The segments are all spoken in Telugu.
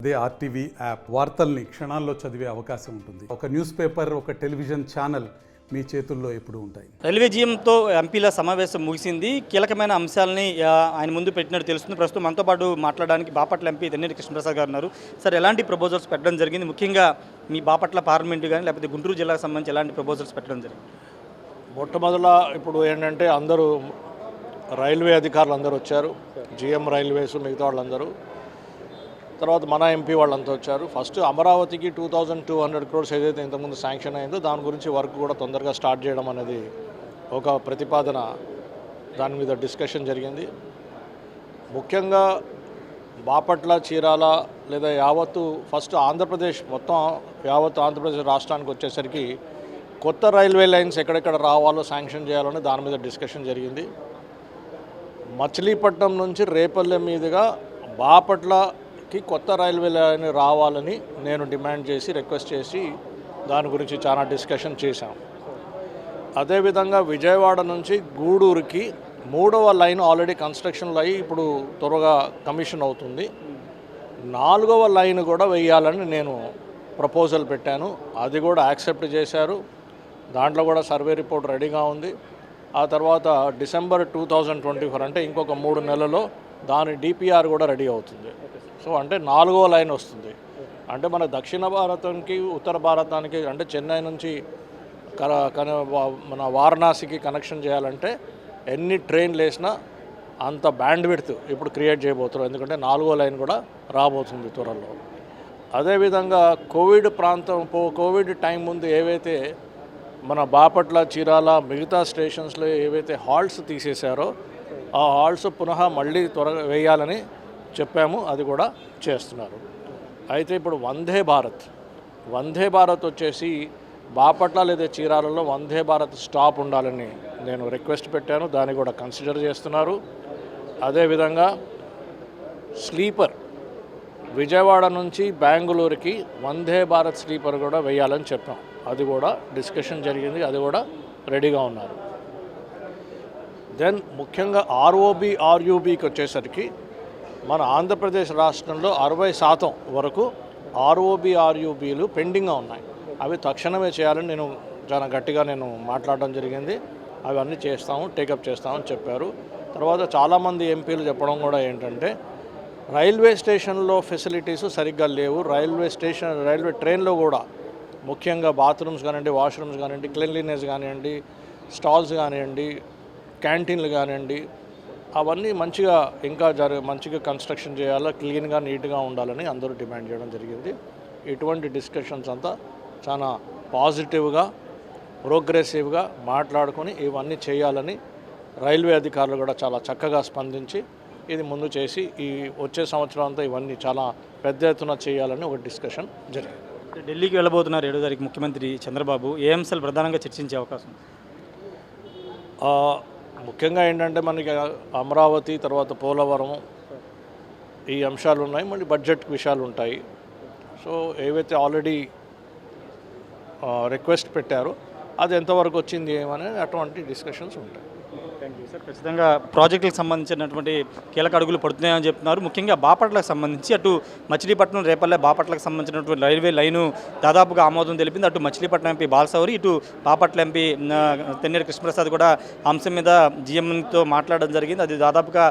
అదే ఆర్టీవీ యాప్ వార్తల్ని క్షణాల్లో చదివే అవకాశం ఉంటుంది. ఒక న్యూస్ పేపర్, ఒక టెలివిజన్ ఛానల్ మీ చేతుల్లో ఎప్పుడూ ఉంటాయి. రైల్వే జీఎంతో ఎంపీల సమావేశం ముగిసింది. కీలకమైన అంశాలని ఆయన ముందు పెట్టినట్టు తెలుస్తుంది. ప్రస్తుతం మనతో పాటు మాట్లాడడానికి బాపట్ల ఎంపీ తెన్నేటి కృష్ణప్రసాద్ గారు ఉన్నారు. సార్, ఎలాంటి ప్రపోజల్స్ పెట్టడం జరిగింది? ముఖ్యంగా మీ బాపట్ల పార్లమెంటు కానీ లేకపోతే గుంటూరు జిల్లాకు సంబంధించి ఎలాంటి ప్రపోజల్స్ పెట్టడం జరిగింది? మొట్టమొదల ఇప్పుడు ఏంటంటే అందరూ రైల్వే అధికారులు అందరూ వచ్చారు. జిఎం రైల్వేస్ మిగతా వాళ్ళందరూ, తర్వాత మన ఎంపీ వాళ్ళంతా వచ్చారు. ఫస్ట్ అమరావతికి 2200 crores ఏదైతే ఇంతకుముందు శాంక్షన్ అయిందో దాని గురించి వర్క్ కూడా తొందరగా స్టార్ట్ చేయడం అనేది ఒక ప్రతిపాదన, దాని మీద డిస్కషన్ జరిగింది. ముఖ్యంగా బాపట్ల, చీరాల లేదా యావత్తు ఫస్ట్ ఆంధ్రప్రదేశ్ మొత్తం యావత్తు ఆంధ్రప్రదేశ్ రాష్ట్రానికి వచ్చేసరికి కొత్త రైల్వే లైన్స్ ఎక్కడెక్కడ రావాలో శాంక్షన్ చేయాలని దాని మీద డిస్కషన్ జరిగింది. మచిలీపట్నం నుంచి రేపల్లె మీదుగా బాపట్లకి కొత్త రైల్వే లైన్ రావాలని నేను డిమాండ్ చేసి రిక్వెస్ట్ చేసి దాని గురించి చాలా డిస్కషన్ చేశాం. అదేవిధంగా విజయవాడ నుంచి గూడూరుకి 3వ లైన్ ఆల్రెడీ కన్స్ట్రక్షన్లో అయ్యి ఇప్పుడు త్వరగా కమిషన్ అవుతుంది. 4వ లైన్ కూడా వేయాలని నేను ప్రపోజల్ పెట్టాను. అది కూడా యాక్సెప్ట్ చేశారు. దాంట్లో కూడా సర్వే రిపోర్ట్ రెడీగా ఉంది. ఆ తర్వాత డిసెంబర్ 2024 అంటే ఇంకొక 3 నెలల్లో దాని డిపిఆర్ కూడా రెడీ అవుతుంది. సో అంటే 4వ లైన్ వస్తుంది. అంటే మన దక్షిణ భారతానికి ఉత్తర భారతానికి అంటే చెన్నై నుంచి మన వారణాసికి కనెక్షన్ చేయాలంటే ఎన్ని ట్రైన్లు వేసినా అంత బ్యాండ్ విడ్త్ ఇప్పుడు క్రియేట్ చేయబోతున్నారు. ఎందుకంటే 4వ లైన్ కూడా రాబోతుంది త్వరలో. అదేవిధంగా కోవిడ్ టైం ముందు ఏవైతే మన బాపట్ల, చీరాల మిగతా స్టేషన్స్లో ఏవైతే హాల్ట్స్ తీసేశారో ఆ హాల్ట్స్ పునః మళ్ళీ త్వరగా వేయాలని చెప్పాము. అది కూడా చేస్తున్నారు. అయితే ఇప్పుడు వందే భారత్ వచ్చేసి బాపట్ల లేదా చీరాలలో వందే భారత్ స్టాప్ ఉండాలని నేను రిక్వెస్ట్ పెట్టాను. దాన్ని కూడా కన్సిడర్ చేస్తున్నారు. అదేవిధంగా స్లీపర్ విజయవాడ నుంచి బెంగళూరుకి వందే భారత్ స్లీపర్ కూడా వేయాలని చెప్పాం. అది కూడా డిస్కషన్ జరిగింది. అది కూడా రెడీగా ఉన్నారు. దెన్ ముఖ్యంగా ఆర్ఓబి, ఆర్యూబీకి వచ్చేసరికి మన ఆంధ్రప్రదేశ్ రాష్ట్రంలో 60% వరకు ఆర్ఓబి, ఆర్యూబీలు పెండింగ్గా ఉన్నాయి. అవి తక్షణమే చేయాలని నేను చాలా గట్టిగా మాట్లాడడం జరిగింది. అవన్నీ చేస్తాము, టేకప్ చేస్తామని చెప్పారు. తర్వాత చాలామంది ఎంపీలు చెప్పడం కూడా ఏంటంటే రైల్వే స్టేషన్లో ఫెసిలిటీస్ సరిగ్గా లేవు. రైల్వే ట్రైన్లో కూడా ముఖ్యంగా బాత్రూమ్స్ కానివ్వండి, వాష్రూమ్స్ కానివ్వండి, క్లీన్లీనెస్ కానివ్వండి, స్టాల్స్ కానివ్వండి, క్యాంటీన్లు కానివ్వండి, అవన్నీ మంచిగా మంచిగా కన్స్ట్రక్షన్ చేయాలా, క్లీన్గా నీట్గా ఉండాలని అందరూ డిమాండ్ చేయడం జరిగింది. ఇటువంటి డిస్కషన్స్ అంతా చాలా పాజిటివ్గా, ప్రోగ్రెసివ్గా మాట్లాడుకొని ఇవన్నీ చేయాలని రైల్వే అధికారులు కూడా చాలా చక్కగా స్పందించి ఇది ముందు చేసి ఈ వచ్చే సంవత్సరం అంతా ఇవన్నీ చాలా పెద్ద ఎత్తున చేయాలని ఒక డిస్కషన్ జరిగింది. ఢిల్లీకి వెళ్ళబోతున్నారు 7వ తారీఖు ముఖ్యమంత్రి చంద్రబాబు. ఏ అంశాలు ప్రధానంగా చర్చించే అవకాశం? ముఖ్యంగా ఏంటంటే మనకి అమరావతి, తర్వాత పోలవరం, ఈ అంశాలు ఉన్నాయి. మళ్ళీ బడ్జెట్ విషయాలు ఉంటాయి. సో ఏవైతే ఆల్రెడీ రిక్వెస్ట్ పెట్టారో అది ఎంతవరకు వచ్చింది ఏమని అటువంటి డిస్కషన్స్ ఉంటాయి. Thank you sir. ఖచ్చితంగా ప్రాజెక్టులకు సంబంధించినటువంటి కీలక అడుగులు పడుతున్నాయని చెప్తున్నారు. ముఖ్యంగా బాపట్లకు సంబంధించి అటు మచిలీపట్నం, రేపల్లె, బాపట్లకు సంబంధించినటువంటి రైల్వే లైను దాదాపుగా ఆమోదం తెలిపింది. అటు మచిలీపట్నం ఎంపీ బాలసౌరి, ఇటు బాపట్ల ఎంపీ తెన్నేటి కృష్ణప్రసాద్ కూడా అంశం మీద జీఎంతో మాట్లాడడం జరిగింది. అది దాదాపుగా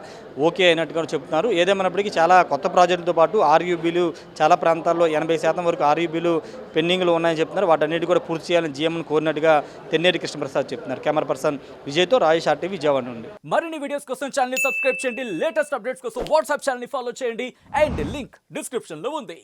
ఓకే అయినట్టుగా చెప్తున్నారు. ఏదేమైనప్పటికీ చాలా కొత్త ప్రాజెక్టులతో పాటు ఆర్యూబీలు చాలా ప్రాంతాల్లో 80% వరకు ఆర్యూబీలు పెండింగ్లో ఉన్నాయని చెప్తున్నారు. వాటన్నిటి కూడా పూర్తి చేయాలని జీఎంను కోరినట్టుగా తెన్నేటి కృష్ణప్రసాద్ చెప్తున్నారు. కెమెరా పర్సన్ విజయ్తో రాజేష్, ఆర్టీవీ, విజయవాడ నుండి. మరిన్ని వీడియోస్ కోసం ఛానల్ ని సబ్స్క్రైబ్ చేయండి. లేటెస్ట్ అప్డేట్స్ కోసం వాట్సాప్ ఛానల్ ని ఫాలో చేయండి. అండ్ లింక్ డిస్క్రిప్షన్ లో ఉంది.